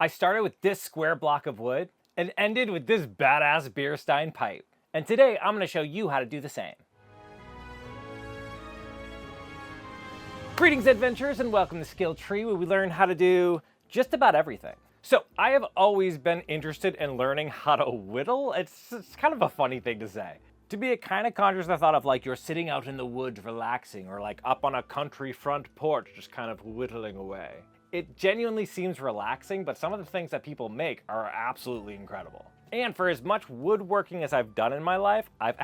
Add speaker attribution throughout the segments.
Speaker 1: I started with this square block of wood and ended with this badass beer stein pipe. And today I'm going to show you how to do the same. Greetings adventurers and welcome to Skill Tree, where we learn how to do just about everything. So I have always been interested in learning how to whittle. It's kind of a funny thing to say. To me, it kind of conjures the thought of like you're sitting out in the woods relaxing, or like up on a country front porch just kind of whittling away. It genuinely seems relaxing, but some of the things that people make are absolutely incredible. And for as much woodworking as I've done in my life, I've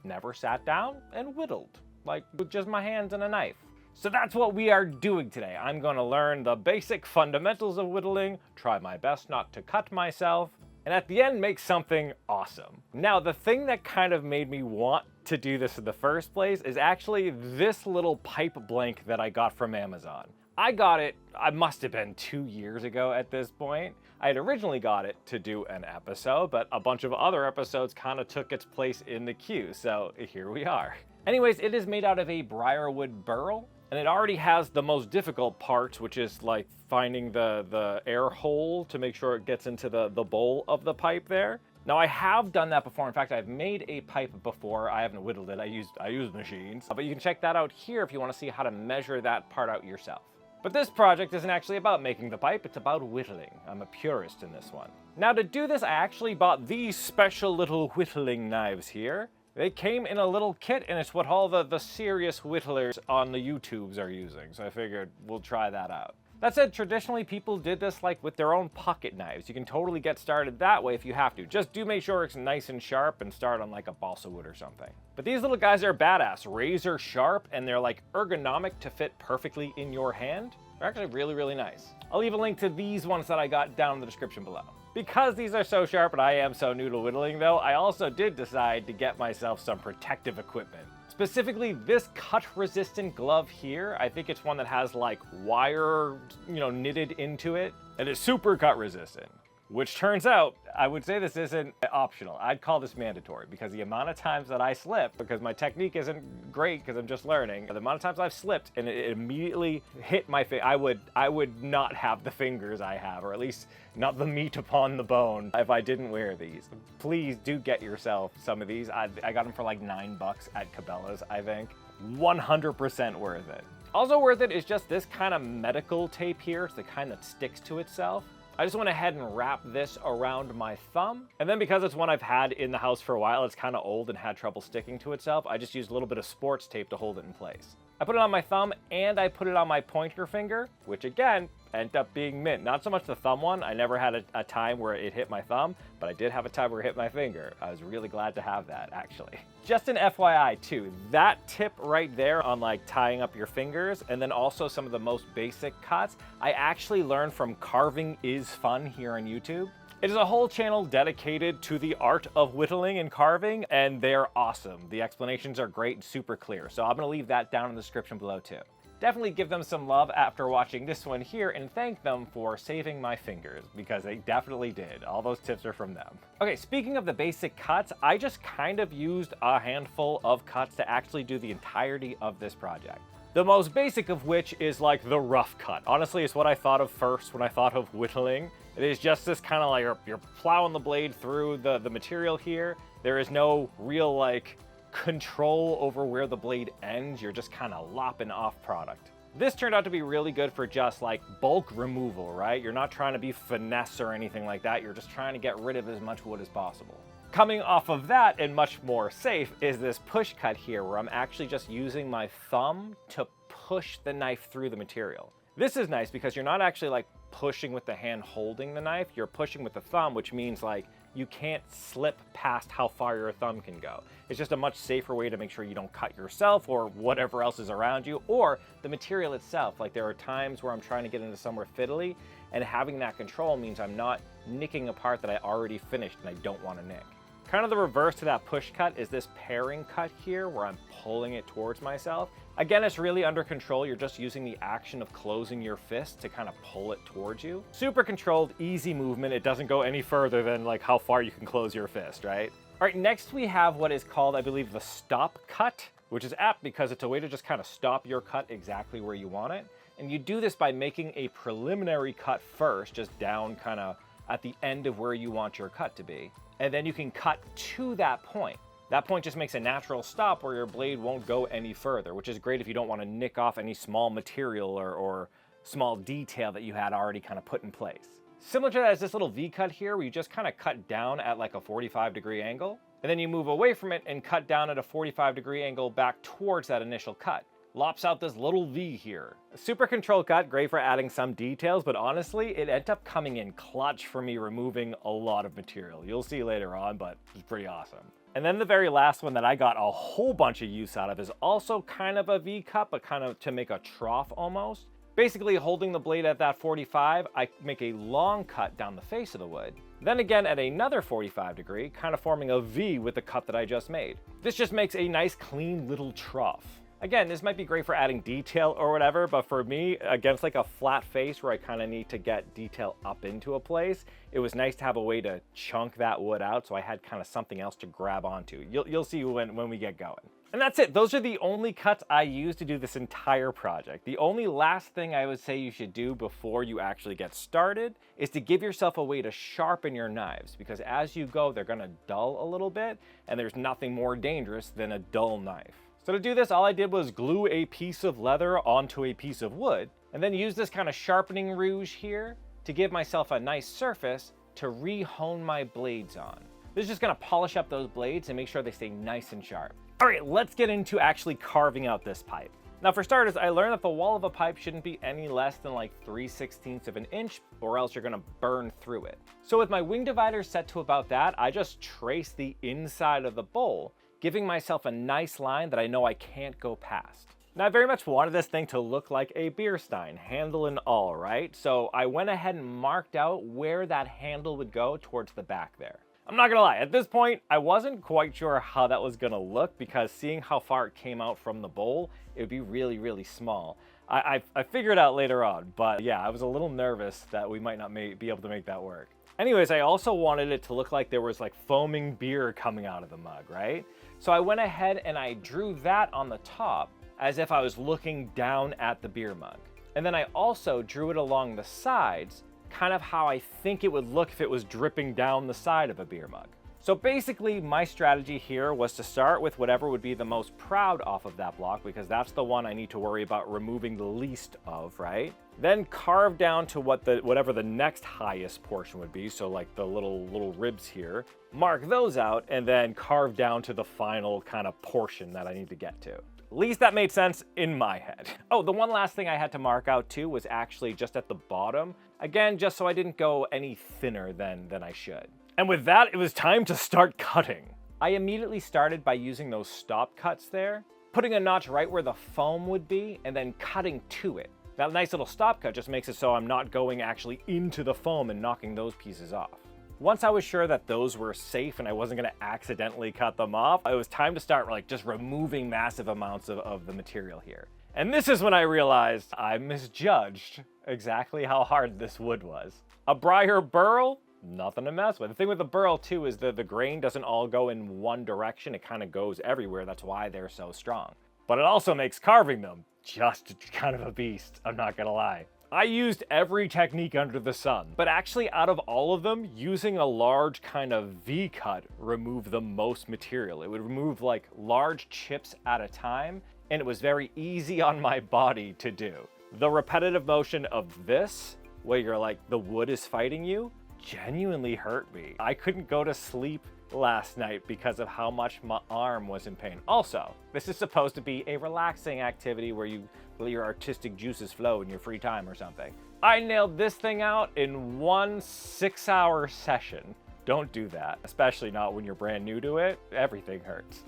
Speaker 1: never sat down and whittled, like with just my hands and a knife. So that's what we are doing today. I'm going to learn the basic fundamentals of whittling, try my best not to cut myself, and at the end make something awesome. Now, the thing that kind of made me want to do this in the first place is actually this little pipe blank that I got from Amazon. I got it, I must have been 2 years ago at this point. I had originally got it to do an episode, but a bunch of other episodes kind of took its place in the queue, so here we are. Anyways, it is made out of a briarwood burl, and it already has the most difficult parts, which is like finding the air hole to make sure it gets into the bowl of the pipe there. Now, I have done that before. In fact, I've made a pipe before. I haven't whittled it, I used machines. But you can check that out here if you want to see how to measure that part out yourself. But this project isn't actually about making the pipe, it's about whittling. I'm a purist in this one. Now, to do this, I actually bought these special little whittling knives here. They came in a little kit, and it's what all the serious whittlers on the YouTubes are using, so I figured we'll try that out. That said, traditionally people did this like with their own pocket knives. You can totally get started that way if you have to. Just do make sure it's nice and sharp and start on like a balsa wood or something. But these little guys are badass, razor sharp, and they're like ergonomic to fit perfectly in your hand. They're actually really, really nice. I'll leave a link to these ones that I got down in the description below. Because these are so sharp and I am so new to whittling though, I also did decide to get myself some protective equipment. Specifically this cut resistant glove here. I think it's one that has like wire, knitted into it, and it's super cut resistant. Which turns out, I would say this isn't optional. I'd call this mandatory, because the amount of times that I slip, because my technique isn't great because I'm just learning, the amount of times I've slipped and it immediately hit my face, I would not have the fingers I have, or at least not the meat upon the bone, if I didn't wear these. Please do get yourself some of these. I got them for like $9 at Cabela's, I think. 100% worth it. Also worth it is just this kind of medical tape here. It's the kind that sticks to itself. I just went ahead and wrapped this around my thumb. And then because it's one I've had in the house for a while, it's kind of old and had trouble sticking to itself, I just used a little bit of sports tape to hold it in place. I put it on my thumb and I put it on my pointer finger, which again, ended up being mint. Not so much the thumb one. I never had a time where it hit my thumb, but I did have a time where it hit my finger. I was really glad to have that, actually. Just an FYI too, that tip right there on like tying up your fingers, and then also some of the most basic cuts, I actually learned from Carving is Fun here on YouTube. It is a whole channel dedicated to the art of whittling and carving, and they're awesome. The explanations are great and super clear, so I'm gonna leave that down in the description below too. Definitely give them some love after watching this one here and thank them for saving my fingers, because they definitely did. All those tips are from them. Okay, speaking of the basic cuts, I just kind of used a handful of cuts to actually do the entirety of this project. The most basic of which is like the rough cut. Honestly, it's what I thought of first when I thought of whittling. It is just this kind of like you're plowing the blade through the material here. There is no real like control over where the blade ends. You're just kind of lopping off product. This turned out to be really good for just like bulk removal, right? You're not trying to be finesse or anything like that. You're just trying to get rid of as much wood as possible. Coming off of that, and much more safe, is this push cut here, where I'm actually just using my thumb to push the knife through the material. This is nice because you're not actually like pushing with the hand holding the knife, you're pushing with the thumb, which means like you can't slip past how far your thumb can go. It's just a much safer way to make sure you don't cut yourself or whatever else is around you, or the material itself. Like there are times where I'm trying to get into somewhere fiddly, and having that control means I'm not nicking a part that I already finished and I don't want to nick. Kind of the reverse to that push cut is this paring cut here, where I'm pulling it towards myself. Again, it's really under control. You're just using the action of closing your fist to kind of pull it towards you. Super controlled, easy movement. It doesn't go any further than like how far you can close your fist, right? All right, next we have what is called, I believe, the stop cut, which is apt because it's a way to just kind of stop your cut exactly where you want it. And you do this by making a preliminary cut first, just down kind of at the end of where you want your cut to be. And then you can cut to that point. That point just makes a natural stop where your blade won't go any further, which is great if you don't want to nick off any small material or small detail that you had already kind of put in place. Similar to that is this little V cut here, where you just kind of cut down at like a 45-degree angle, and then you move away from it and cut down at a 45-degree angle back towards that initial cut. Lops out this little V here. A super control cut, great for adding some details, but honestly, it ended up coming in clutch for me removing a lot of material. You'll see later on, but it's pretty awesome. And then the very last one that I got a whole bunch of use out of is also kind of a V cut, but kind of to make a trough almost. Basically, holding the blade at that 45, I make a long cut down the face of the wood. Then again at another 45 degree, kind of forming a V with the cut that I just made. This just makes a nice clean little trough. Again, this might be great for adding detail or whatever, but for me, against like a flat face where I kind of need to get detail up into a place, it was nice to have a way to chunk that wood out, so I had kind of something else to grab onto. You'll see when we get going. And that's it. Those are the only cuts I used to do this entire project. The only last thing I would say you should do before you actually get started is to give yourself a way to sharpen your knives, because as you go, they're gonna dull a little bit, and there's nothing more dangerous than a dull knife. So to do this, all I did was glue a piece of leather onto a piece of wood, and then use this kind of sharpening rouge here to give myself a nice surface to re-hone my blades on. This is just gonna polish up those blades and make sure they stay nice and sharp. All right, let's get into actually carving out this pipe. Now for starters, I learned that the wall of a pipe shouldn't be any less than like 3/16 of an inch, or else you're gonna burn through it. So with my wing divider set to about that, I just trace the inside of the bowl, giving myself a nice line that I know I can't go past. Now I very much wanted this thing to look like a beer stein, handle and all, right? So I went ahead and marked out where that handle would go towards the back there. I'm not gonna lie, at this point, I wasn't quite sure how that was gonna look, because seeing how far it came out from the bowl, it would be really, really small. I figured out later on, but yeah, I was a little nervous that we might not be able to make that work. Anyways, I also wanted it to look like there was like foaming beer coming out of the mug, right? So I went ahead and I drew that on the top as if I was looking down at the beer mug. And then I also drew it along the sides, kind of how I think it would look if it was dripping down the side of a beer mug. So basically my strategy here was to start with whatever would be the most proud off of that block, because that's the one I need to worry about removing the least of, right? Then carve down to whatever the next highest portion would be, so like the little ribs here. Mark those out, and then carve down to the final kind of portion that I need to get to. At least that made sense in my head. Oh, the one last thing I had to mark out too was actually just at the bottom. Again, just so I didn't go any thinner than I should. And with that, it was time to start cutting. I immediately started by using those stop cuts there, putting a notch right where the foam would be, and then cutting to it. That nice little stop cut just makes it so I'm not going actually into the foam and knocking those pieces off. Once I was sure that those were safe and I wasn't gonna accidentally cut them off, it was time to start like just removing massive amounts of the material here. And this is when I realized I misjudged exactly how hard this wood was. A briar burl, nothing to mess with. The thing with the burl too is the grain doesn't all go in one direction, it kind of goes everywhere. That's why they're so strong. But it also makes carving them just kind of a beast, I'm not gonna lie. I used every technique under the sun, but actually out of all of them, using a large kind of V-cut removed the most material. It would remove like large chips at a time, and it was very easy on my body to do. The repetitive motion of this, where you're like, the wood is fighting you, genuinely hurt me. I couldn't go to sleep last night because of how much my arm was in pain. Also, this is supposed to be a relaxing activity where you let your artistic juices flow in your free time or something. I nailed this thing out in one 6-hour session. Don't do that, especially not when you're brand new to it. Everything hurts.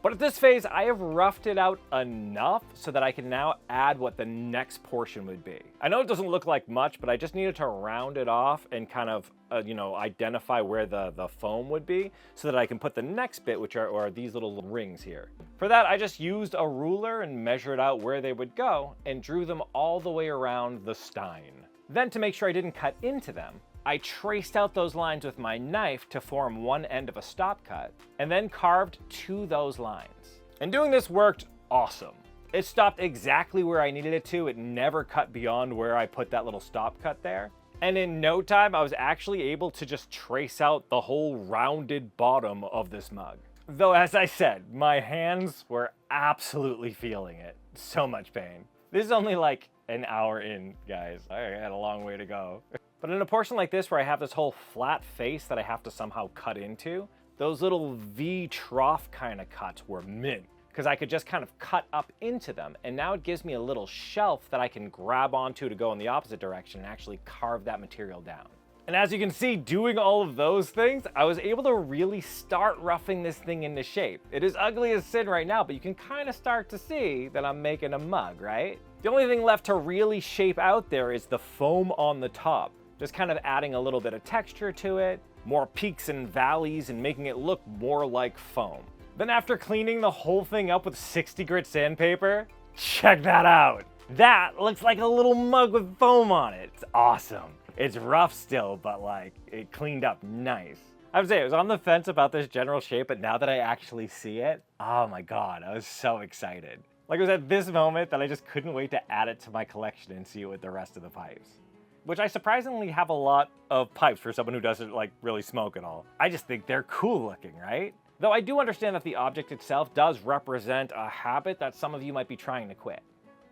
Speaker 1: But at this phase, I have roughed it out enough so that I can now add what the next portion would be. I know it doesn't look like much, but I just needed to round it off and kind of, identify where the foam would be so that I can put the next bit, which are these little rings here. For that, I just used a ruler and measured out where they would go and drew them all the way around the stein. Then to make sure I didn't cut into them, I traced out those lines with my knife to form one end of a stop cut, and then carved to those lines. And doing this worked awesome. It stopped exactly where I needed it to. It never cut beyond where I put that little stop cut there. And in no time, I was actually able to just trace out the whole rounded bottom of this mug. Though, as I said, my hands were absolutely feeling it. So much pain. This is only like an hour in, guys. I had a long way to go. But in a portion like this where I have this whole flat face that I have to somehow cut into, those little V trough kind of cuts were mint, because I could just kind of cut up into them, and now it gives me a little shelf that I can grab onto to go in the opposite direction and actually carve that material down. And as you can see, doing all of those things, I was able to really start roughing this thing into shape. It is ugly as sin right now, but you can kind of start to see that I'm making a mug, right? The only thing left to really shape out there is the foam on the top. Just kind of adding a little bit of texture to it, more peaks and valleys, and making it look more like foam. Then after cleaning the whole thing up with 60 grit sandpaper, check that out. That looks like a little mug with foam on it. It's awesome. It's rough still, but like, it cleaned up nice. I would say I was on the fence about this general shape, but now that I actually see it, oh my God, I was so excited. Like, it was at this moment that I just couldn't wait to add it to my collection and see it with the rest of the pipes. Which I surprisingly have a lot of pipes for someone who doesn't like really smoke at all. I just think they're cool looking, right? Though I do understand that the object itself does represent a habit that some of you might be trying to quit.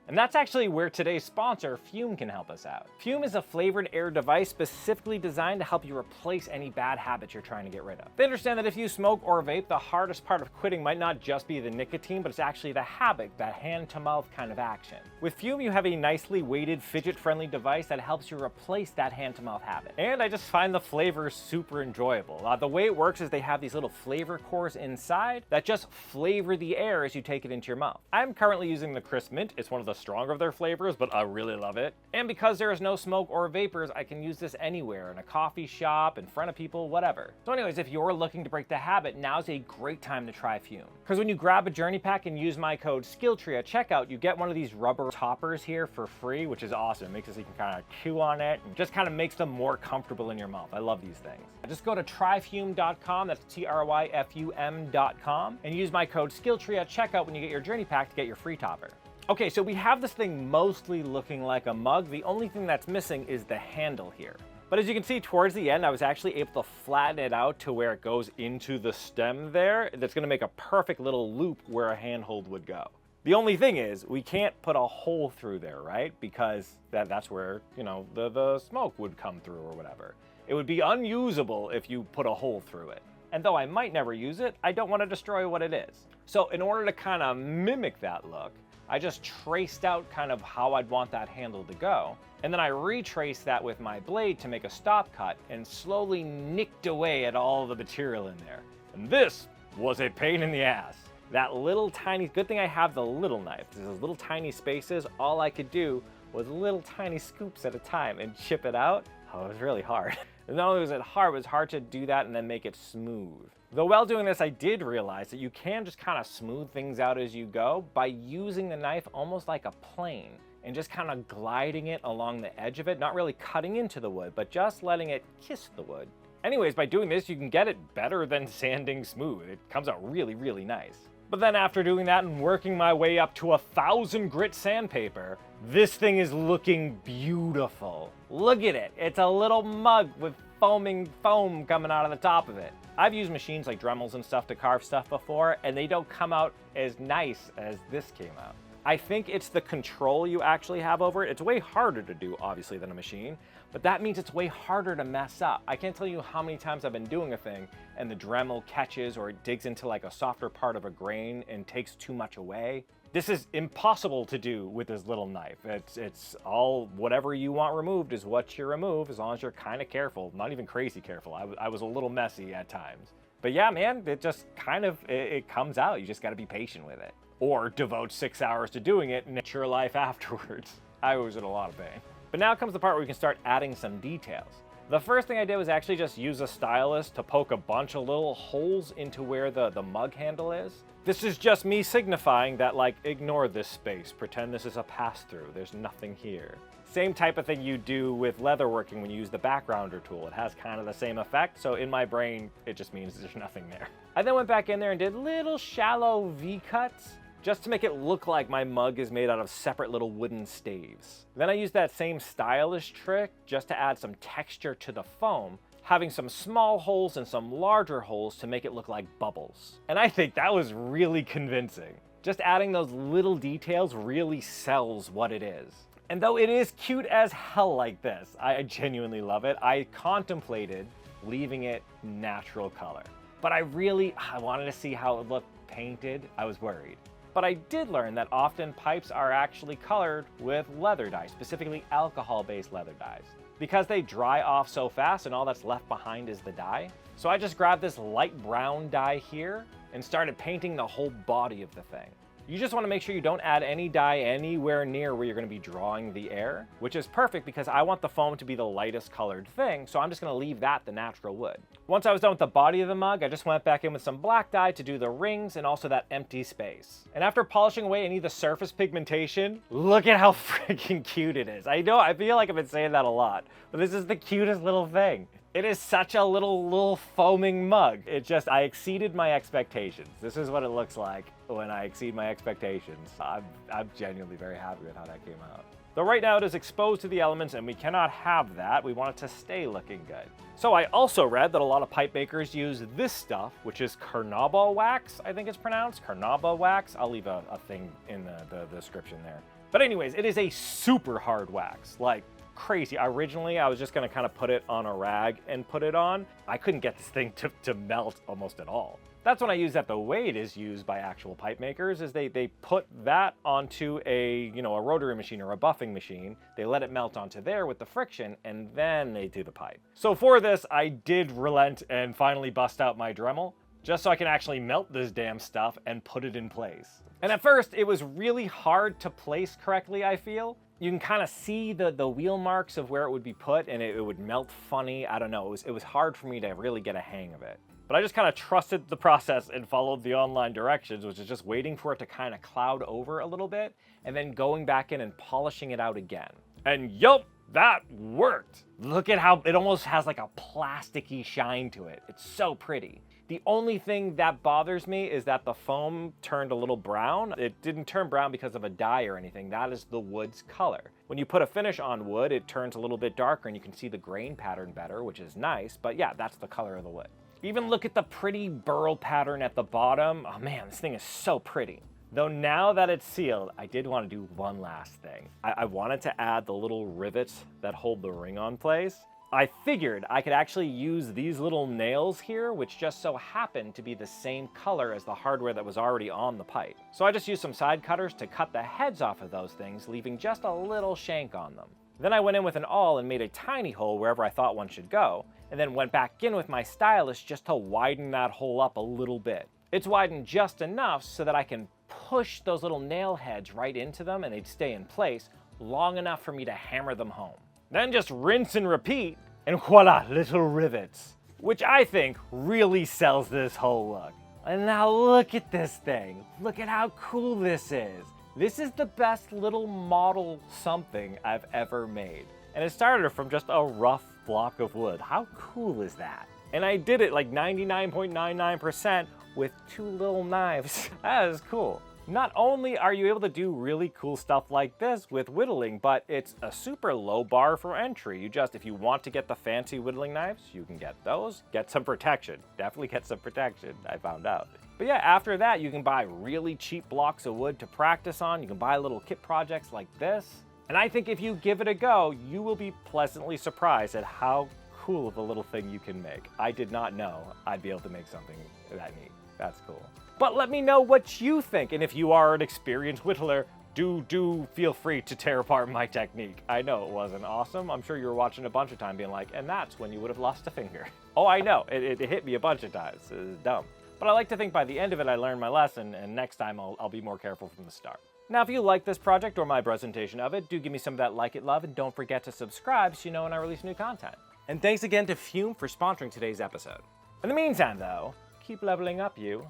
Speaker 1: And that's actually where today's sponsor, Fume, can help us out. Fume is a flavored air device specifically designed to help you replace any bad habits you're trying to get rid of. They understand that if you smoke or vape, the hardest part of quitting might not just be the nicotine, but it's actually the habit, that hand-to-mouth kind of action. With Fume, you have a nicely weighted, fidget-friendly device that helps you replace that hand-to-mouth habit. And I just find the flavors super enjoyable. The way it works is they have these little flavor cores inside that just flavor the air as you take it into your mouth. I'm currently using the Crisp Mint. It's one of the stronger of their flavors, but I really love it. And because there is no smoke or vapors, I can use this anywhere, in a coffee shop, in front of people, whatever. So anyways, if you're looking to break the habit, now's a great time to try Fume. Because when you grab a journey pack and use my code SKILLTREE at checkout, you get one of these rubber toppers here for free, which is awesome. It makes it so you can kind of chew on it and just kind of makes them more comfortable in your mouth. I love these things. Just go to tryfume.com, that's TRYFUM.com, and use my code SKILLTREE at checkout when you get your journey pack to get your free topper. Okay, so we have this thing mostly looking like a mug. The only thing that's missing is the handle here. But as you can see towards the end, I was actually able to flatten it out to where it goes into the stem there. That's gonna make a perfect little loop where a handhold would go. The only thing is, we can't put a hole through there, right? Because that's where, you know, the smoke would come through or whatever. It would be unusable if you put a hole through it. And though I might never use it, I don't want to destroy what it is. So in order to kind of mimic that look, I just traced out kind of how I'd want that handle to go. And then I retraced that with my blade to make a stop cut and slowly nicked away at all the material in there. And this was a pain in the ass. That little tiny, good thing I have the little knife. Those little tiny spaces, all I could do was little tiny scoops at a time and chip it out. Oh, it was really hard. And not only was it hard to do that and then make it smooth. Though while doing this, I did realize that you can just kind of smooth things out as you go by using the knife almost like a plane and just kind of gliding it along the edge of it, not really cutting into the wood, but just letting it kiss the wood. Anyways, by doing this, you can get it better than sanding smooth. It comes out really, really nice. But then after doing that and working my way up to 1,000 grit sandpaper, this thing is looking beautiful. Look at it. It's a little mug with foaming foam coming out of the top of it. I've used machines like Dremels and stuff to carve stuff before, and they don't come out as nice as this came out. I think it's the control you actually have over it. It's way harder to do, obviously, than a machine, but that means it's way harder to mess up. I can't tell you how many times I've been doing a thing and the Dremel catches or it digs into like a softer part of a grain and takes too much away. This is impossible to do with this little knife. It's all, whatever you want removed is what you remove, as long as you're kind of careful, not even crazy careful. I was a little messy at times. But yeah, man, it just kind of, it comes out. You just got to be patient with it. Or devote 6 hours to doing it and it's your life afterwards. I was in a lot of pain. But now comes the part where we can start adding some details. The first thing I did was actually just use a stylus to poke a bunch of little holes into where the mug handle is. This is just me signifying that, like, ignore this space, pretend this is a pass-through, there's nothing here. Same type of thing you do with leatherworking when you use the backgrounder tool. It has kind of the same effect, so in my brain, it just means there's nothing there. I then went back in there and did little shallow V-cuts, just to make it look like my mug is made out of separate little wooden staves. Then I used that same stylish trick just to add some texture to the foam, having some small holes and some larger holes to make it look like bubbles. And I think that was really convincing. Just adding those little details really sells what it is. And though it is cute as hell like this, I genuinely love it. I contemplated leaving it natural color. But I wanted to see how it looked painted. I was worried. But I did learn that often pipes are actually colored with leather dye, specifically alcohol-based leather dyes, because they dry off so fast and all that's left behind is the dye. So I just grabbed this light brown dye here and started painting the whole body of the thing. You just want to make sure you don't add any dye anywhere near where you're going to be drawing the air, which is perfect because I want the foam to be the lightest colored thing, so I'm just going to leave that the natural wood. Once I was done with the body of the mug, I just went back in with some black dye to do the rings and also that empty space. And after polishing away any of the surface pigmentation, look at how freaking cute it is. I know, I feel like I've been saying that a lot, but this is the cutest little thing. It is such a little foaming mug. I exceeded my expectations. This is what it looks like when I exceed my expectations. I'm genuinely very happy with how that came out. Though right now it is exposed to the elements and we cannot have that. We want it to stay looking good. So I also read that a lot of pipe makers use this stuff, which is Carnauba wax, I think it's pronounced. Carnauba wax. I'll leave a thing in the description there. But anyways, it is a super hard wax. Like, crazy. Originally, I was just gonna kind of put it on a rag and put it on. I couldn't get this thing to melt almost at all. That's when I use that the way it is used by actual pipe makers is they put that onto a rotary machine or a buffing machine. They let it melt onto there with the friction and then they do the pipe. So for this, I did relent and finally bust out my Dremel just so I can actually melt this damn stuff and put it in place. And at first, it was really hard to place correctly, I feel. You can kind of see the wheel marks of where it would be put and it would melt funny. I don't know, it was hard for me to really get a hang of it. But I just kind of trusted the process and followed the online directions, which is just waiting for it to kind of cloud over a little bit and then going back in and polishing it out again. And yup, that worked. Look at how it almost has like a plasticky shine to it. It's so pretty. The only thing that bothers me is that the foam turned a little brown. It didn't turn brown because of a dye or anything. That is the wood's color. When you put a finish on wood, it turns a little bit darker and you can see the grain pattern better, which is nice. But yeah, that's the color of the wood. Even look at the pretty burl pattern at the bottom. Oh man, this thing is so pretty. Though now that it's sealed, I did want to do one last thing. I wanted to add the little rivets that hold the ring on place. I figured I could actually use these little nails here, which just so happened to be the same color as the hardware that was already on the pipe. So I just used some side cutters to cut the heads off of those things, leaving just a little shank on them. Then I went in with an awl and made a tiny hole wherever I thought one should go, and then went back in with my stylus just to widen that hole up a little bit. It's widened just enough so that I can push those little nail heads right into them and they'd stay in place long enough for me to hammer them home. Then just rinse and repeat, and voila, little rivets. Which I think really sells this whole look. And now look at this thing. Look at how cool this is. This is the best little model something I've ever made. And it started from just a rough block of wood. How cool is that? And I did it like 99.99% with 2 little knives. That is cool. Not only are you able to do really cool stuff like this with whittling, but it's a super low bar for entry. If you want to get the fancy whittling knives, you can get those. Get some protection. Definitely get some protection, I found out. But yeah, after that, you can buy really cheap blocks of wood to practice on. You can buy little kit projects like this. And I think if you give it a go, you will be pleasantly surprised at how cool of a little thing you can make. I did not know I'd be able to make something that neat. That's cool. But let me know what you think, and if you are an experienced whittler, do feel free to tear apart my technique. I know it wasn't awesome. I'm sure you were watching a bunch of times being like, and that's when you would have lost a finger. Oh, I know, it hit me a bunch of times. It was dumb. But I like to think by the end of it I learned my lesson, and next time I'll be more careful from the start. Now, if you like this project or my presentation of it, do give me some of that like it love, and don't forget to subscribe so you know when I release new content. And thanks again to Fume for sponsoring today's episode. In the meantime, though, keep leveling up, you.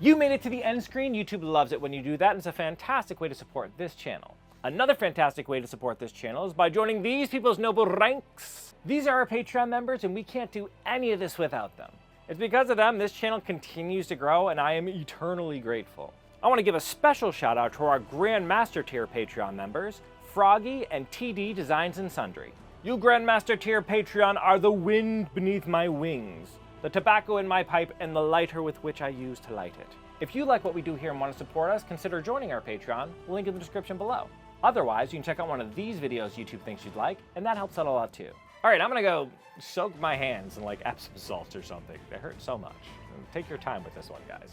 Speaker 1: You made it to the end screen. YouTube loves it when you do that, and it's a fantastic way to support this channel. Another fantastic way to support this channel is by joining these people's noble ranks. These are our Patreon members, and we can't do any of this without them. It's because of them this channel continues to grow, and I am eternally grateful. I want to give a special shout out to our Grandmaster tier Patreon members, Froggy and TD Designs and Sundry. You Grandmaster tier Patreon are the wind beneath my wings, the tobacco in my pipe, and the lighter with which I use to light it. If you like what we do here and want to support us, consider joining our Patreon, link in the description below. Otherwise, you can check out one of these videos YouTube thinks you'd like, and that helps out a lot too. All right, I'm gonna go soak my hands in like Epsom salts or something. They hurt so much. Take your time with this one, guys.